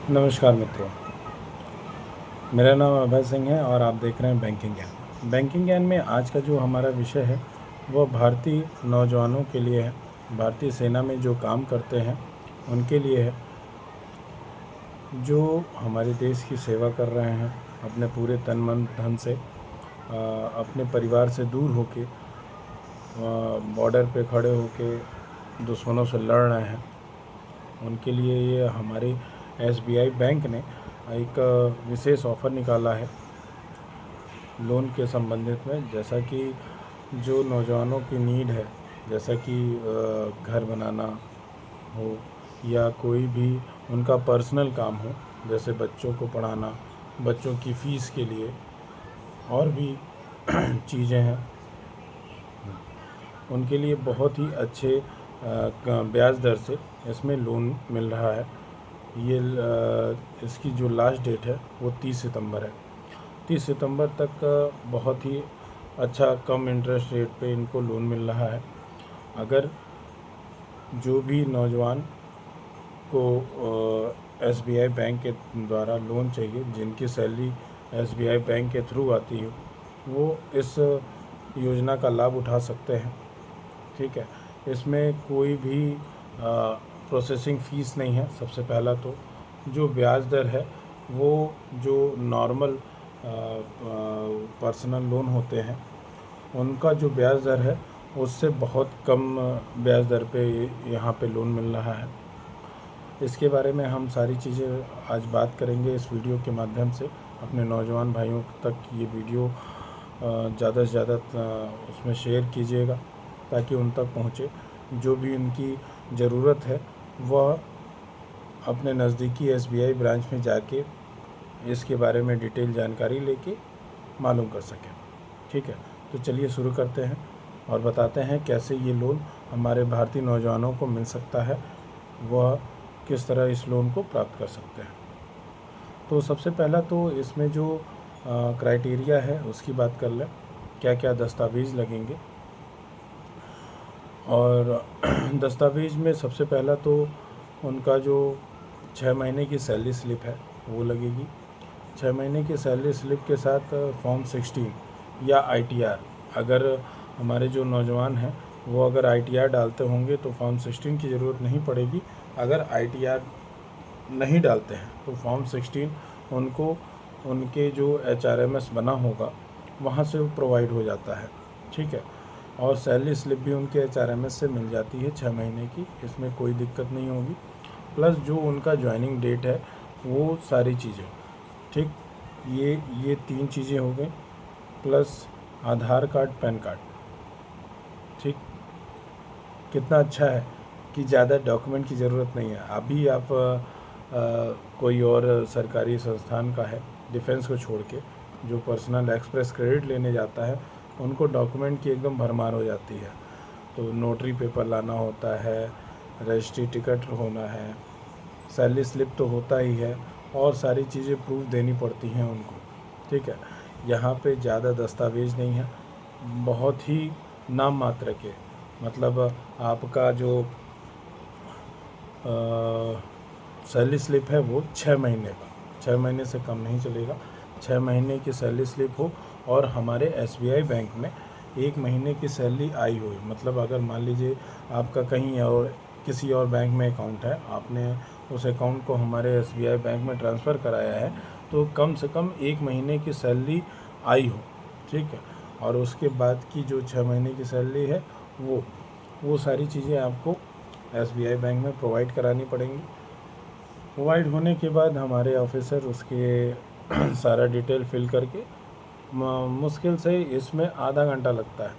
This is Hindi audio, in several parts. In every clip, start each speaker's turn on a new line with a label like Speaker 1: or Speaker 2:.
Speaker 1: नमस्कार मित्रों, मेरा नाम अभय सिंह है और आप देख रहे हैं बैंकिंग ज्ञान। बैंकिंग ज्ञान में आज का जो हमारा विषय है वह भारतीय नौजवानों के लिए है। भारतीय सेना में जो काम करते हैं उनके लिए है, जो हमारे देश की सेवा कर रहे हैं अपने पूरे तन मन धन से, अपने परिवार से दूर होके बॉर्डर पे खड़े होके दुश्मनों से लड़ रहे हैं। उनके लिए ये हमारे एसबीआई बैंक ने एक विशेष ऑफ़र निकाला है लोन के संबंधित में। जैसा कि जो नौजवानों की नीड है, जैसा कि घर बनाना हो या कोई भी उनका पर्सनल काम हो, जैसे बच्चों को पढ़ाना, बच्चों की फ़ीस के लिए और भी चीज़ें हैं, उनके लिए बहुत ही अच्छे ब्याज दर से इसमें लोन मिल रहा है। ये इसकी जो लास्ट डेट है वो 30 सितंबर है। 30 सितंबर तक बहुत ही अच्छा कम इंटरेस्ट रेट पे इनको लोन मिल रहा है। अगर जो भी नौजवान को एसबीआई बैंक के द्वारा लोन चाहिए, जिनकी सैलरी एसबीआई बैंक के थ्रू आती है, वो इस योजना का लाभ उठा सकते हैं। ठीक है, इसमें कोई भी प्रोसेसिंग फ़ीस नहीं है। सबसे पहला तो जो ब्याज दर है वो जो नॉर्मल पर्सनल लोन होते हैं उनका जो ब्याज दर है उससे बहुत कम ब्याज दर पे यहाँ पे लोन मिल रहा है। इसके बारे में हम सारी चीज़ें आज बात करेंगे इस वीडियो के माध्यम से। अपने नौजवान भाइयों तक ये वीडियो ज़्यादा से ज़्यादा उसमें शेयर कीजिएगा ताकि उन तक पहुँचे। जो भी उनकी ज़रूरत है वह अपने नज़दीकी एसबीआई ब्रांच में जाके इसके बारे में डिटेल जानकारी लेके मालूम कर सकें। ठीक है, तो चलिए शुरू करते हैं और बताते हैं कैसे ये लोन हमारे भारतीय नौजवानों को मिल सकता है, वह किस तरह इस लोन को प्राप्त कर सकते हैं। तो सबसे पहला तो इसमें जो क्राइटेरिया है उसकी बात कर लें, क्या क्या दस्तावेज़ लगेंगे। और दस्तावेज़ में सबसे पहला तो उनका जो 6 महीने की सैलरी स्लिप है वो लगेगी। 6 महीने की सैलरी स्लिप के साथ फॉर्म 16 या आईटीआर, अगर हमारे जो नौजवान हैं वो अगर आईटीआर डालते होंगे तो फॉर्म 16 की ज़रूरत नहीं पड़ेगी। अगर आईटीआर नहीं डालते हैं तो फॉर्म 16 उनको उनके जो एचआरएमएस बना होगा वहाँ से प्रोवाइड हो जाता है। ठीक है, और सैलरी स्लिप भी उनके एचआरएमएस से मिल जाती है 6 महीने की, इसमें कोई दिक्कत नहीं होगी। प्लस जो उनका ज्वाइनिंग डेट है वो सारी चीज़ें, ठीक, ये 3 चीज़ें हो गई, प्लस आधार कार्ड, पैन कार्ड। ठीक, कितना अच्छा है कि ज़्यादा डॉक्यूमेंट की ज़रूरत नहीं है। अभी आप कोई और सरकारी संस्थान का है, डिफेंस को छोड़ के, जो पर्सनल एक्सप्रेस क्रेडिट लेने जाता है उनको डॉक्यूमेंट की एकदम भरमार हो जाती है। तो नोटरी पेपर लाना होता है, रजिस्ट्री टिकट होना है, सैलरी स्लिप तो होता ही है और सारी चीज़ें प्रूफ देनी पड़ती हैं उनको। ठीक है, यहाँ पे ज़्यादा दस्तावेज नहीं है, बहुत ही नाम मात्र के, मतलब आपका जो सैलरी स्लिप है वो 6 महीने का, 6 महीने से कम नहीं चलेगा। 6 महीने की सैलरी स्लिप हो और हमारे एसबीआई बैंक में 1 महीने की सैलरी आई हो। मतलब अगर मान लीजिए आपका कहीं और किसी और बैंक में अकाउंट है, आपने उस अकाउंट को हमारे एसबीआई बैंक में ट्रांसफ़र कराया है, तो कम से कम 1 महीने की सैलरी आई हो। ठीक है, और उसके बाद की जो 6 महीने की सैलरी है वो सारी चीज़ें आपको एसबीआई बैंक में प्रोवाइड करानी पड़ेंगी। प्रोवाइड होने के बाद हमारे ऑफिसर उसके सारा डिटेल फिल करके, मुश्किल से इसमें आधा घंटा लगता है।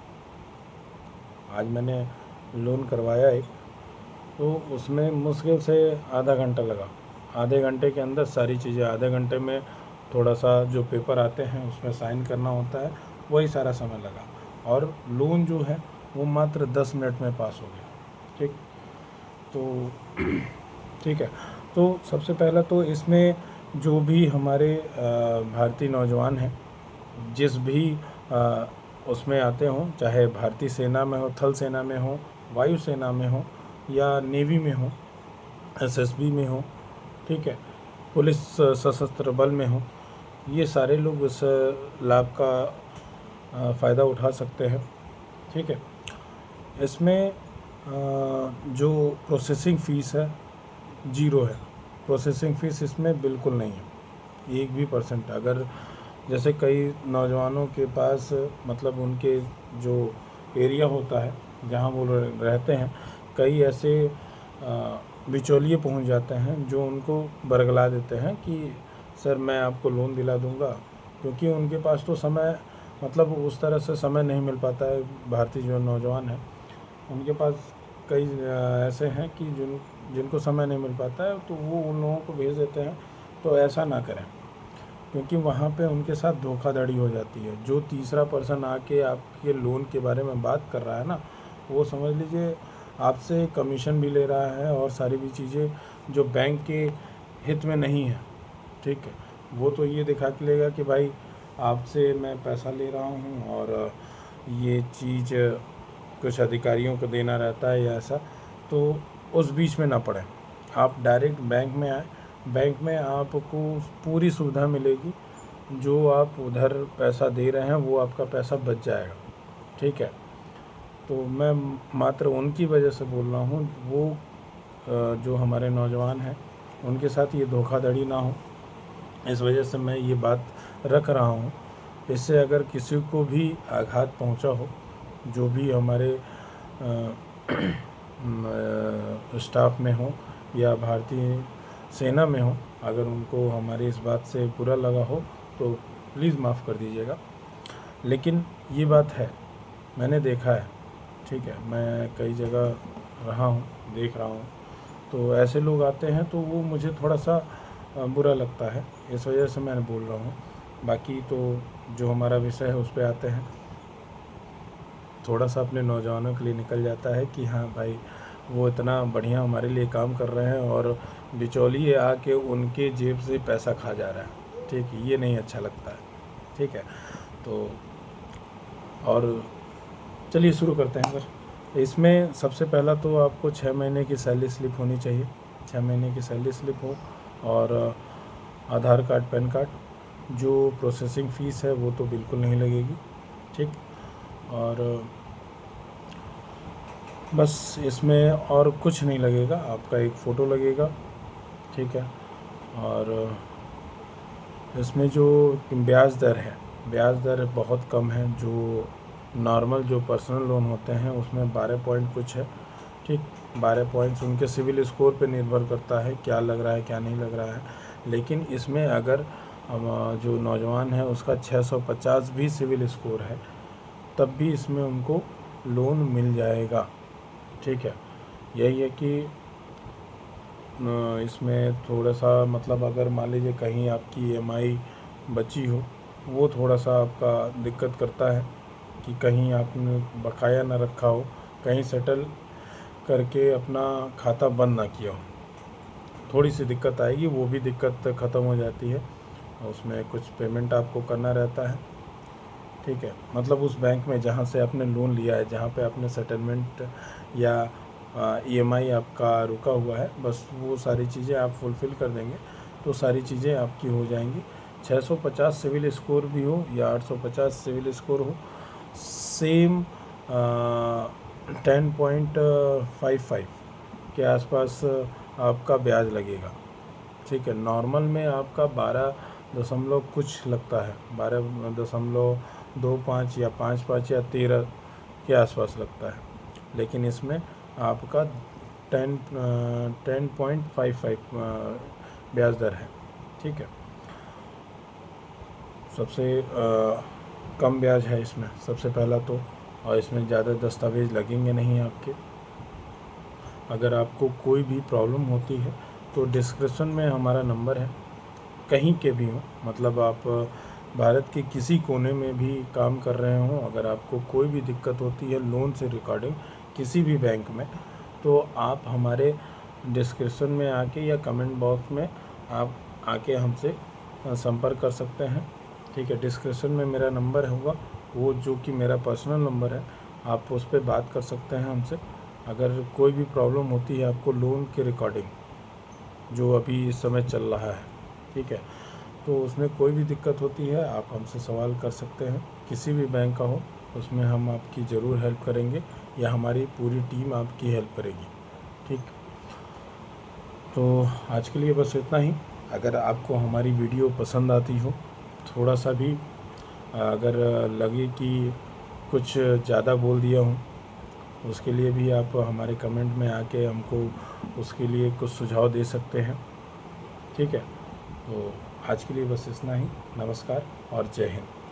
Speaker 1: आज मैंने लोन करवाया एक, तो उसमें मुश्किल से आधा घंटा लगा। आधे घंटे के अंदर सारी चीज़ें, आधे घंटे में थोड़ा सा जो पेपर आते हैं उसमें साइन करना होता है, वही सारा समय लगा। और लोन जो है वो मात्र 10 मिनट में पास हो गया। ठीक, तो ठीक है, तो सबसे पहला तो इसमें जो भी हमारे भारतीय नौजवान हैं, जिस भी उसमें आते हों, चाहे भारतीय सेना में हो, थल सेना में हो, वायु सेना में हो या नेवी में हो, एसएसबी में हो, ठीक है, पुलिस सशस्त्र बल में हो, ये सारे लोग इस लाभ का फ़ायदा उठा सकते हैं। ठीक है। इसमें जो प्रोसेसिंग फ़ीस है ज़ीरो है। प्रोसेसिंग फ़ीस इसमें बिल्कुल नहीं है, 1% भी। अगर जैसे कई नौजवानों के पास मतलब उनके जो एरिया होता है जहाँ वो रहते हैं, कई ऐसे बिचौलिए पहुंच जाते हैं जो उनको बरगला देते हैं कि सर मैं आपको लोन दिला दूंगा, क्योंकि उनके पास तो समय मतलब उस तरह से समय नहीं मिल पाता है। भारतीय जो नौजवान हैं उनके पास कई ऐसे हैं कि जिनको समय नहीं मिल पाता है, तो वो उन लोगों को भेज देते हैं। तो ऐसा ना करें, क्योंकि वहाँ पे उनके साथ धोखाधड़ी हो जाती है। जो तीसरा पर्सन आके आपके लोन के बारे में बात कर रहा है ना, वो समझ लीजिए आपसे कमीशन भी ले रहा है और सारी भी चीज़ें जो बैंक के हित में नहीं है। ठीक है। वो तो ये दिखा के लेगा कि भाई आपसे मैं पैसा ले रहा हूँ और ये चीज़ कुछ अधिकारियों को देना रहता है या ऐसा, तो उस बीच में ना पड़े। आप डायरेक्ट बैंक में आए, बैंक में आपको पूरी सुविधा मिलेगी। जो आप उधर पैसा दे रहे हैं वो आपका पैसा बच जाएगा। ठीक है। तो मैं मात्र उनकी वजह से बोल रहा हूँ, वो जो हमारे नौजवान हैं उनके साथ ये धोखाधड़ी ना हो, इस वजह से मैं ये बात रख रहा हूँ। इससे अगर किसी को भी आघात पहुँचा हो, जो भी हमारे स्टाफ में हो या भारतीय सेना में हो, अगर उनको हमारी इस बात से बुरा लगा हो तो प्लीज़ माफ़ कर दीजिएगा। लेकिन ये बात है, मैंने देखा है। ठीक है। मैं कई जगह रहा हूँ, देख रहा हूँ, तो ऐसे लोग आते हैं तो वो मुझे थोड़ा सा बुरा लगता है, इस वजह से मैं बोल रहा हूँ। बाकी तो जो हमारा विषय है उस पर आते हैं। थोड़ा सा अपने नौजवानों के लिए निकल जाता है कि हाँ भाई वो इतना बढ़िया हमारे लिए काम कर रहे हैं और बिचौलिए आके उनके जेब से पैसा खा जा रहा है। ठीक है। ये नहीं अच्छा लगता है। ठीक है। तो और चलिए शुरू करते हैं सर। इसमें सबसे पहला तो आपको 6 महीने की सैलरी स्लिप होनी चाहिए। 6 महीने की सैलरी स्लिप हो और आधार कार्ड, पैन कार्ड। जो प्रोसेसिंग फ़ीस है वो तो बिल्कुल नहीं लगेगी। ठीक। और बस इसमें और कुछ नहीं लगेगा, आपका एक फ़ोटो लगेगा। ठीक है। और इसमें जो ब्याज दर है, ब्याज दर बहुत कम है। जो नॉर्मल जो पर्सनल लोन होते हैं उसमें 12 पॉइंट कुछ है। ठीक। 12 पॉइंट्स उनके सिविल स्कोर पे निर्भर करता है, क्या लग रहा है क्या नहीं लग रहा है। लेकिन इसमें अगर जो नौजवान है उसका 650 भी सिविल स्कोर है, तब भी इसमें उनको लोन मिल जाएगा। ठीक है। यही है कि इसमें थोड़ा सा मतलब अगर मान लीजिए कहीं आपकी EMI बची हो, वो थोड़ा सा आपका दिक्कत करता है कि कहीं आपने बकाया ना रखा हो, कहीं सेटल करके अपना खाता बंद ना किया हो, थोड़ी सी दिक्कत आएगी। वो भी दिक्कत ख़त्म हो जाती है। उसमें कुछ पेमेंट आपको करना रहता है। ठीक है। मतलब उस बैंक में जहाँ से आपने लोन लिया है, जहाँ पे आपने सेटलमेंट या EMI आपका रुका हुआ है, बस वो सारी चीज़ें आप फुलफ़िल कर देंगे तो सारी चीज़ें आपकी हो जाएंगी। 650 सिविल स्कोर भी हो या 850 सिविल स्कोर हो, सेम 10.55 के आसपास आपका ब्याज लगेगा। ठीक है। नॉर्मल में आपका 12 दशमलव कुछ लगता है, 12.25 या 5 या 13 के आसपास लगता है। लेकिन इसमें आपका 10.55 ब्याज दर है। ठीक है। सबसे कम ब्याज है इसमें सबसे पहला तो, और इसमें ज़्यादा दस्तावेज़ लगेंगे नहीं आपके। अगर आपको कोई भी प्रॉब्लम होती है तो डिस्क्रिप्शन में हमारा नंबर है, कहीं के भी हो, मतलब आप भारत के किसी कोने में भी काम कर रहे हों, अगर आपको कोई भी दिक्कत होती है लोन से रिगार्डिंग किसी भी बैंक में, तो आप हमारे डिस्क्रिप्शन में आके या कमेंट बॉक्स में आप आके हमसे संपर्क कर सकते हैं। ठीक है। डिस्क्रिप्शन में मेरा नंबर होगा, वो जो कि मेरा पर्सनल नंबर है, आप उस पर बात कर सकते हैं हमसे। अगर कोई भी प्रॉब्लम होती है आपको लोन के रिगार्डिंग, जो अभी इस समय चल रहा है, ठीक है। तो उसमें कोई भी दिक्कत होती है आप हमसे सवाल कर सकते हैं, किसी भी बैंक का हो, उसमें हम आपकी ज़रूर हेल्प करेंगे या हमारी पूरी टीम आपकी हेल्प करेगी। ठीक, तो आज के लिए बस इतना ही। अगर आपको हमारी वीडियो पसंद आती हो, थोड़ा सा भी अगर लगे कि कुछ ज़्यादा बोल दिया हूँ, उसके लिए भी आप हमारे कमेंट में आके हमको उसके लिए कुछ सुझाव दे सकते हैं। ठीक है, तो आज के लिए बस इतना ही। नमस्कार और जय हिंद।